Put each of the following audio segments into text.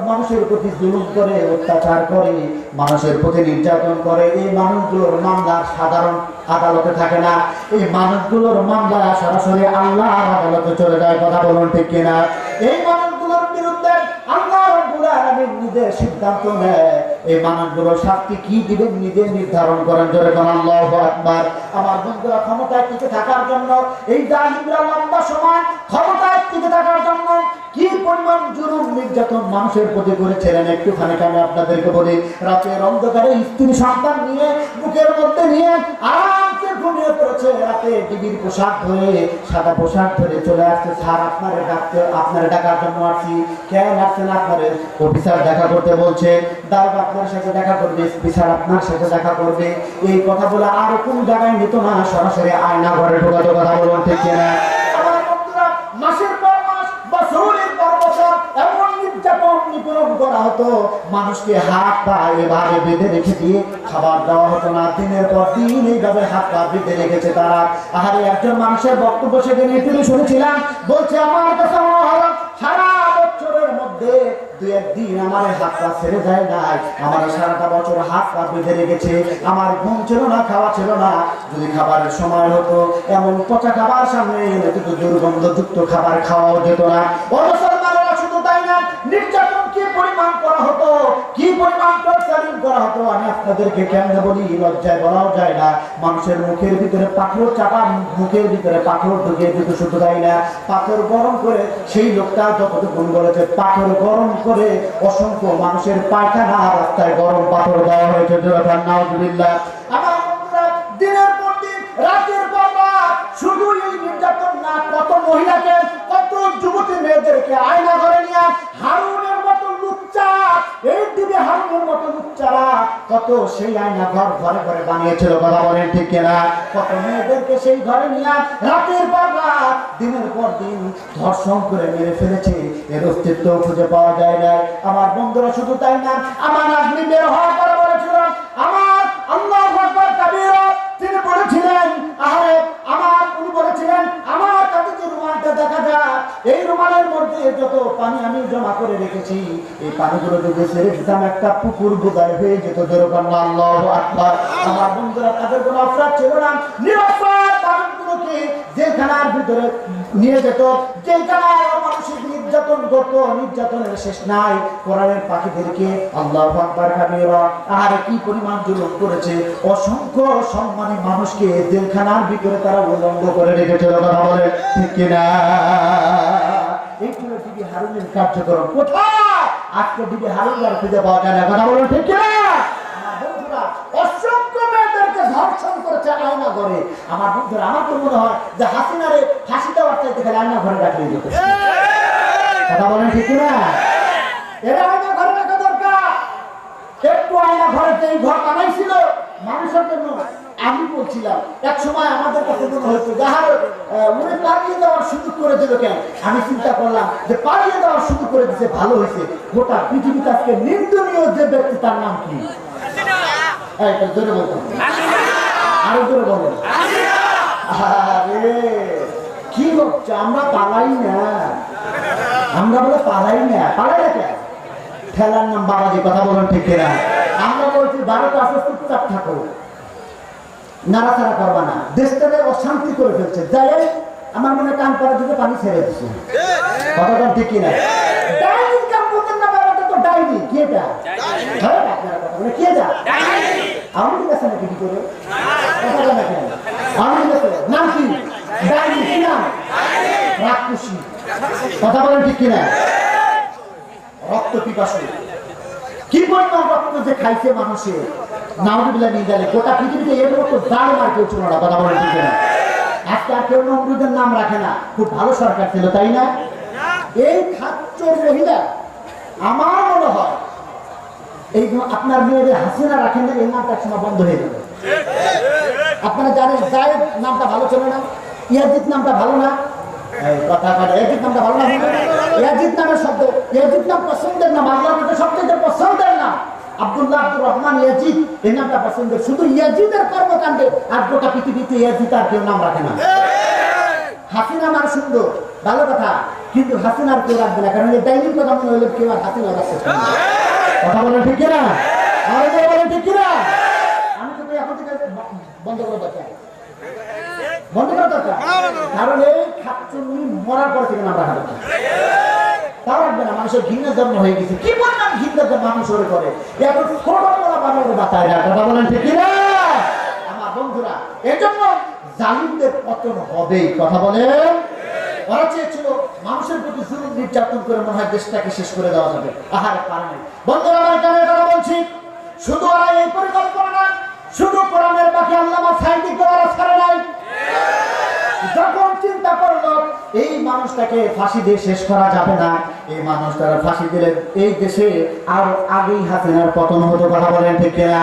মানুষের প্রতি জুলুম করে, অত্যাচার করে, মানুষের প্রতি নির্যাতন করে, এই মানুষগুলোর মামলা সাধারণ আদালতে থাকে না, এই মানুষগুলোর মামলা সরাসরি আল্লাহর আদালতে চলে যায়। কথা বলুন ঠিক কিনা? এই মানুষগুলোর বিরুদ্ধে আল্লাহ রাব্বুল আলামিন নিজে সিদ্ধান্ত নেয়। এই মানুষগুলোর শাস্তি কি দিবেন নিজে নির্ধারণ করেন। জোরে বলেন আল্লাহু আকবার। আমার বন্ধুরা, ক্ষমতায় টিকে থাকার জন্য এই জালিমরা লম্বা সময় ক্ষমতায় টিকে থাকার জন্য কি পরিমাণ জুলুম নির্যাতন মানুষের প্রতি করেছিলেন একটুখানি আমি আপনাদেরকে বলি। রাতের অন্ধকারে স্ত্রী সন্তান নিয়ে বুকের মধ্যে নিয়ে আরামসে ঘুমিয়ে পড়েছে। রাতে টিভির পোশাক ধরে, সাদা পোশাক ধরে চলে আসছে, স্যার আপনার ডাকার জন্য আসছি। কেন আসছেন? আপনার অফিসার দেখা করতে বলছে, দারোগা আপনার সাথে দেখা করবে, স্পিসার আপনার সাথে দেখা করবে। এই কথা বলে আর কোন জায়গায় নিত না, সরাসরি আয়না ঘরে ঢোকাতে। কথা বলুন ঠিক কিনা? আমার বন্ধুরা, মাসের পর মাস, বছরের পর বছর এমন নির্যাতন নিপীড়ন করা হতো, মানুষকে হাত পা এভাবে বেঁধে রেখে দিয়ে খাবার দেওয়া হতো না। দিনের পর দিন এইভাবে হাত পা বেঁধে রেখেছে তারা। আহারে, একজন মানুষের বক্তব্য সেদিন তিনি শুনেছিলাম, বলছে আমার কাছে মনে হলো সারা বছরের মধ্যে দুই একদিন আমার হাত পা ছেড়ে যায় নাই, আমার সারাটা বছর হাত পা বেঁধে রেখেছে। আমার ঘুম ছিল না, খাওয়া ছিল না। যদি খাবারের সময় হতো, এমন পচা খাবার সামনে এনে কিন্তু দুর্গন্ধযুক্ত খাবার খাওয়াও যেত না। মুসলমানেরা শুধু তাই না, নির্যাতন কি পরিমাণ করা হতো, কি পরিমাণ টর্চারিং করা হতো, আমি আপনাদেরকে কেমনে বলি, লজ্জায় বলাও যায় না। মানুষের মুখের ভিতরে পাথর চাপা, মুখের ভিতরে পাথর ঢুকিয়ে দিত। শুধু তাই না, পাথর গরম করে, সেই লোকটা যতটুকু বলেছে, পাথর গরম করে অসংখ্য মানুষের পায়খানা রাস্তায় গরম পাথর দেওয়া হয়েছে। নাউজুবিল্লাহ। আমার বন্ধুরা, দিনের পর দিন, রাতের পর রাত শুধু এই নির্যাতন না, কত মহিলাকে, কত যুবতী মেয়েদেরকে আয়না ঘরে নিয়ে হারুনের মতো লুচ্চা, এই দিকে হারুনের মতো লুচ্চারা কত সেই আয়না ঘর ঘরে ঘরে বানিয়েছিল। কথা বলেন ঠিক কিনা? কত মেয়েদেরকে সেই ঘরে নিয়ে রাতের পর রাত, দিনের পর দিন ধর্ষণ করে মেরে ফেলেছে। এর অস্তিত্ব খুঁজে পাওয়া যায় না। আমার বন্ধুরা, শুধু তাই না, আমার আজমি বের হওয়ার পরে বলেছিল, আমার আল্লাহু আকবার কাবীরা, তিনি বলেছিলেন, আহারে উনি বলেছিলেন, আমার কাছে যে রুমালটা দেখা যায়, এই রুমালের মধ্যে যত পানি আমি জমা করে রেখেছি, এই পানিগুলো যদি ছেড়ে দিতাম একটা পুকুর বোঝাই হয়ে যেত। যেরকম আল্লাহু আকবার। আমার বন্ধুরা, তাদের কোনো অপরাধ ছিল না, নিরপরাধ মানুষগুলোকে জেলখানার ভিতরে নিয়ে যেত, জেলখানায় মানসিক নির্যাতন করত, নির্যাতনের শেষ নাই। কোরআনের পাখিদেরকে আল্লাহু আকবার কাবীরা, আর কি পরিমাণ জুলুম করেছে। অসংখ্য সম্মানী মানুষকে জেলখানার ভিতরে তারা উলঙ্গ করে রেখেছে। কথা বলে ঠিক কিনা? এইগুলো দিদি হারুনের কার্যক্রম কোথায়? আজকে দিদি হারুন খুঁজে পাওয়া যায় না। কথা বলুন ঠিক কিনা? আমার বন্ধুরা, অসংখ্য মেয়েদেরকে ধর্ষণ করেছে আয়না ঘরে। আমার বন্ধুরা, আমার তো মনে হয় যে হাসিনারে ফাঁসি দেওয়ার চাইতে গেলে আয়না ঘরে রাখলে যেত। কথা বলেন ঠিক কিনা? এরা আয়না ঘরে রাখা দরকার। একটু আয়না ঘরে এই ঘর বানাইছিল মানুষের জন্য। আমি বলছিলাম, এক সময় আমাদের কাছে মনে হচ্ছে যাহার উনি পালিয়ে যাওয়ার সুযোগ করে দিল কেন। আমি চিন্তা করলাম যে পালিয়ে যাওয়ার সুযোগ করে দিচ্ছে, ভালো হয়েছে। গোটা পৃথিবীতে আজকে নিন্দনীয় যে ব্যক্তি, তার নাম কি? জোরে বলতাম, আরো জোরে বলেন। আরে কি হচ্ছে, আমরা পালাই না, আমরা বলে পালাই না। পালাই না কেন? ঠেলার নাম বাবাজি। কথা বলেন ঠিক কিনা? আমরা বলছি ভারত আছে, চুপচাপ থাকো, নাড়াচাড়া করবা না। দেশটাকে অশান্তি করে ফেলছে। যাই আমার মনে কান করার দিকে পানি ছেড়ে দিচ্ছে। কথাটা ঠিক কিনা? ডাইনি কাম করতেন না, ব্যাপারটা তো ডাইনি। কি এটা? আপনারা কথা বলে কি এটা? আওয়ামী লীগ আছে নাকি? কি করে কথা বলে কেন? আওয়ামী লীগ আছে, নাম কি? ডাইনি। কি নাম? রাক্ষসী। কথা বলেন ঠিক কিনা? রক্ত পিপাসু। কি পরিমাণ রক্ত যে খাইছে মানুষের, নাউজুবিল্লাহ মিন যালিক। গোটা পৃথিবীতে এর মতো জালেম আর কেউ ছিল না। কথা বলেন ঠিক কিনা? আজকে আর কেউ নমরুদের নাম রাখে না। খুব ভালো সরকার ছিল, তাই না? এই খাচ্চর মহিলা, আমার মনে হয় এই আপনার মেয়েদের হাসিনা রাখেন না, এই নামটা একসময় বন্ধ হয়ে যাবে। আপনারা জানেন জায়েদ নামটা ভালো ছিল না, ইয়াজিদ নামটা ভালো না। কথা বলে ইয়াজিদ নামটা ভালো না। ইয়াজিদ নামের শব্দ, ইয়াজিদ নাম পছন্দের নাম, আল্লাহর মধ্যে সবচেয়ে পছন্দের নাম। আব্দুল্লাহ আব্দুর রহমান ইয়াজিদ, এই নামটা পছন্দের। শুধু ইয়াজিদের কর্মকাণ্ডে আর গোটা পৃথিবীতে ইয়াজিদ আর কেউ নাম রাখে না। হাসিনা নাম সুন্দর, ভালো কথা। কিন্তু হাসিনার কেউ রাখবে না, কারণ এই ডাইনিং কথা মনে হলে কেউ আর হাসিনা রাখতে চায় না। কথা বলেন ঠিক কিনা? আর বলেন ঠিক কিনা? আমি তো এখন থেকে বন্ধ করে দরকার, বন্ধ করা দরকার, কারণ এই খাচ্চুনি মরার পর থেকে আমরা হারাবো তাও রাখবে না। মানুষের ঘৃণা জন্ম হয়ে গেছে, কি বললাম ঘৃণা মানুষ ওরে করে, এখন ছোটবেলা বানাবো বাতায় না। কথা বলেন ঠিক কিনা আমার বন্ধুরা? এজন্য জালিমদের পতন হবেই। কথা বলেন। ওরা চেয়েছিল মানুষের প্রতি জুলুম নির্যাতন করে মনে হয় দেশটাকে শেষ করে দেওয়া যাবে, আহারে পারে নাই। বন্ধুরা আমার কেন কথা বলছি, শুধু ওরা এই পরিকল্পনা না, শুধু কোরআনের বাকি আল্লামা সাইদিক ওরা ছাড়ে নাই। যখন চিন্তা করলো এই মানুষটাকে ফাঁসি দিয়ে শেষ করা যাবে না, এই মানুষটারা ফাঁসি দিলে এই দেশে আরো আগেই হাসিনার পতন হতো। কথা বলেন ঠিক কিনা?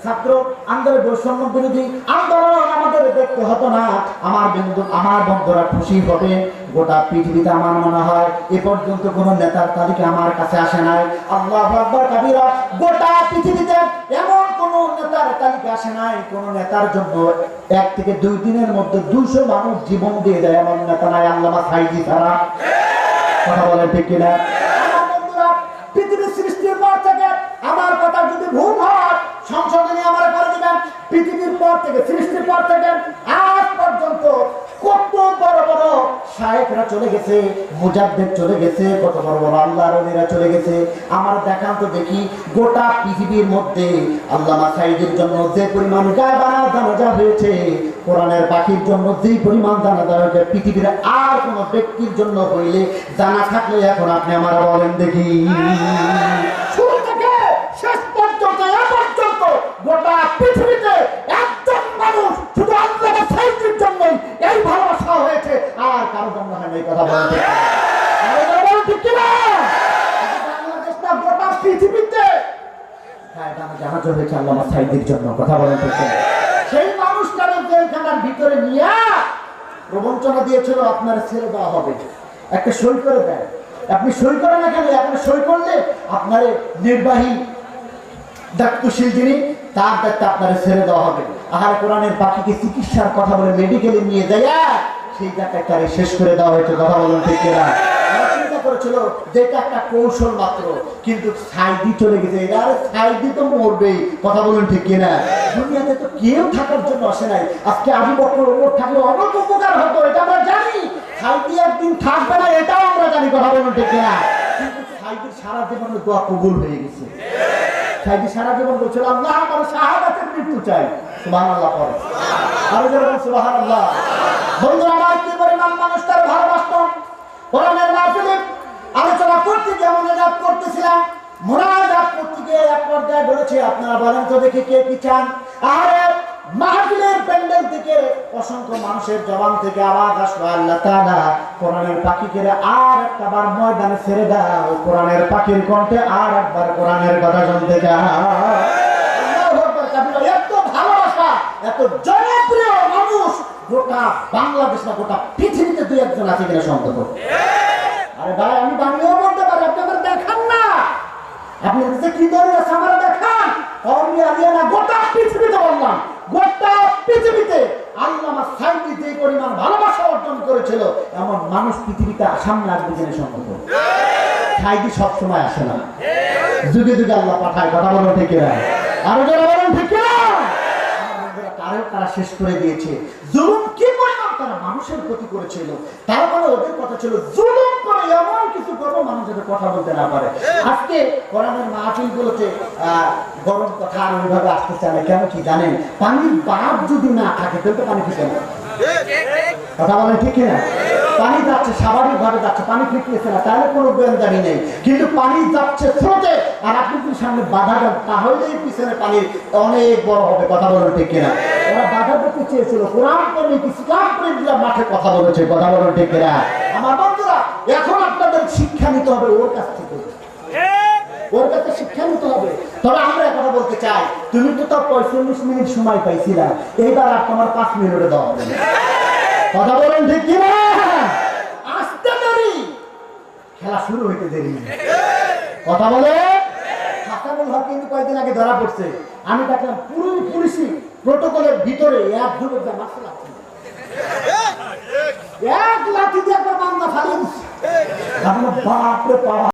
ছাত্র আন্দোলন, বৈষম্য বিরোধী আন্দোলন আমাদের দেখতে হতো না। আমার বন্ধুরা খুশি হবে। গোটা পৃথিবীতে আমার মনে হয় এ পর্যন্ত কোন নেতার তালিকা আমার কাছে আসে নাই। আল্লাহু আকবার কাবীরা। গোটা পৃথিবীতে এমন কোন নেতার তালিকা আসে নাই, কোন নেতার জন্য 1 থেকে 2 দিনের মধ্যে 200 মানুষ জীবন দিয়ে দেয় এমন নেতা নাই আল্লামা সাইদি ছাড়া। কথা বলেন ঠিক কিনা? আমার বন্ধুরা, পৃথিবীর সৃষ্টির পর থেকে আমার কথা যদি ভুল হয় সংশোধনী আমার করে দিবেন। পৃথিবীর পর থেকে, সৃষ্টির পর থেকে আজ পর্যন্ত কত বড় বড় শায়েখরা চলে গেছে, মুজাদ্দিদ চলে গেছে, কত বড় বড় আল্লাহর ওলিরা চলে গেছে। আমার দেখান তো দেখি গোটা পৃথিবীর মধ্যে আল্লামা সাইদির জন্য যে পরিমাণ গায়বানা জানাজা হয়েছে, কোরআনের পাখির জন্য যে পরিমাণ জানাজা হয়েছে, পৃথিবীর আর কোন ব্যক্তির জন্য হইলে জানা থাকলে এখন আপনি আমার বলেন দেখি। শুরু থেকে শেষ পর্যন্ত গোটা পৃথিবীতে একজন মানুষ শুধু আল্লামা সাইদির জন্যই এই ভালোবাসা হয়েছে, আর কারো জন্য হয় না। এই কথা বলতে ঠিক কিনা? বাংলাদেশ না, গোটা পৃথিবীতে জানাজা হয়েছে আল্লামা সাইদির জন্য। কথা বলেন ঠিক কিনা? সেই মানুষটাকে জেলখানার ভিতরে নিয়ে প্রবঞ্চনা দিয়েছিল আপনার ছেড়ে দেওয়া হবে, একটা সই করে দেয়। আপনি সই করেন না কেন? আপনি সই করলে আপনার নির্বাহী দায়িত্বশীল যিনি, তার দায়িত্ব আপনারা ছেড়ে দেওয়া হবে। আহার কোরআনের পাখিকে চিকিৎসার কথা বলে মেডিকেলে নিয়ে যায়, সেই জায়গায় তারে শেষ করে দেওয়া হয়েছে। কথা বলুন ঠিক কিনা? চিন্তা করেছিল যে এটা একটা কৌশল মাত্র, কিন্তু সাইদি চলে গেছে। এটা সাইদি তো মরবেই। কথা বলুন ঠিক কিনা? দুনিয়াতে তো কেউ থাকার জন্য আসে নাই। আজকে আবু বকর ওমর থাকলে অনেক উপকার হতো, এটা আমরা জানি। সাইদি একদিন থাকবে না, এটাও আমরা জানি। কথা বলুন ঠিক কিনা? কিন্তু সাইদির সারা জীবনের দোয়া কবুল হয়ে গেছে। সাইদি সারা জীবন বলছিল আল্লাহ আমার শাহাদাতের মৃত্যু চাই। সুবহানাল্লাহ পড়ে, আরো যেরকম সুবহানাল্লাহ। বন্ধুরা আমার, কি পরিমাণ মানুষ তার ভালোবাসতেন। কোরআনের মাহফিলে আলোচনা করতে গিয়ে মোনাজাত করতেছিলাম, মোনাজাত করতে গিয়ে এক পর্যায়ে বলেছে আপনারা বলেন তো দেখি কে কি চান। আরে মাহফিলের প্যান্ডেল থেকে অসংখ্য মানুষের জবান থেকে আওয়াজ আসলো, আল্লাহ তাআলা কোরআনের পাখিকে আর একবার ময়দানে ছেড়ে দাও, কোরআনের পাখির কণ্ঠে আর একবার কোরআনের কথা শুনতে চাও। আল্লাহু আকবার কাবীরা। এত ভালোবাসা, এত জনপ্রিয় মানুষ গোটা বাংলাদেশ না, গোটা পৃথিবীতে 2-1 আছে কিনা সন্দেহ। আরে ভাই, আমি বাংলাও বলতে পারি, আপনি আমার দেখান না, আপনি কি দরকার আছে আমার দেখান। গোটা পৃথিবীতে বললাম, গোটা পৃথিবীতে আল্লামা সাইদি যে পরিমাণ ভালোবাসা অর্জন করেছিল, এমন মানুষ পৃথিবীতে সামনে আসবে জেনে সম্ভব। সাইদি সবসময় আসে না, যুগে যুগে আল্লাহ পাঠায়। কথা বলো ঠিক কিনা? আরো যারা বলেন ঠিক কিনা? তারা শেষ করে দিয়েছে। জুলুম কি পরিমাণ তারা মানুষের প্রতি করেছিল, তার মানে ওদের কথা ছিল জুলুম করে এমন কিছু করবো মানুষ যাতে কথা বলতে না পারে। আজকে কোরআনের মাহফিলগুলোতে গরম কথা আর ওইভাবে আসতে চায় না। কেন কি জানেন? পানির বাপ যদি না থাকে তাহলে তো পানি খেতে না। কথা বলেন ঠিক কিনা? পানি যাচ্ছে স্বাভাবিক ভাবে যাচ্ছে, পানি ফিরতেছে না, তাহলে কোনো গোয়েন্দারি নেই। কিন্তু পানি যাচ্ছে স্রোতে, আর আপনি যদি সামনে বাধা দেন তাহলেই পিছনে পানি অনেক বড় হবে। কথা বলেন ঠিক কিনা? ওরা বাধা দিতে চেয়েছিল, কোরআন প্রেমিক ইসলাম প্রেমিকরা মাঠে কথা বলেছে। কথা বলেন ঠিক কিনা? আমার বন্ধুরা, এখন আপনাদের শিক্ষা নিতে হবে ওর কাছ থেকে, ওর কাছে শিক্ষা নিতে হবে। তবে আমরা কথা বলতে চাই, তুমি তো তার 45 মিনিট সময় পাইছিলা, এইবার আর তোমার 5 মিনিটে দেওয়া হবে। কথা বলেন ঠিক কিনা? আসতে দেরি, খেলা শুরু হইতে দেরি। কথা বলে হাসানুল হক কিন্তু কয়েকদিন আগে ধরা পড়ছে। আমি দেখলাম পুরো পুলিশি প্রটোকলের ভিতরে এক লাঠি দিয়ে একবার বান্দা ফালিয়ে আমরা বাপরে বাবা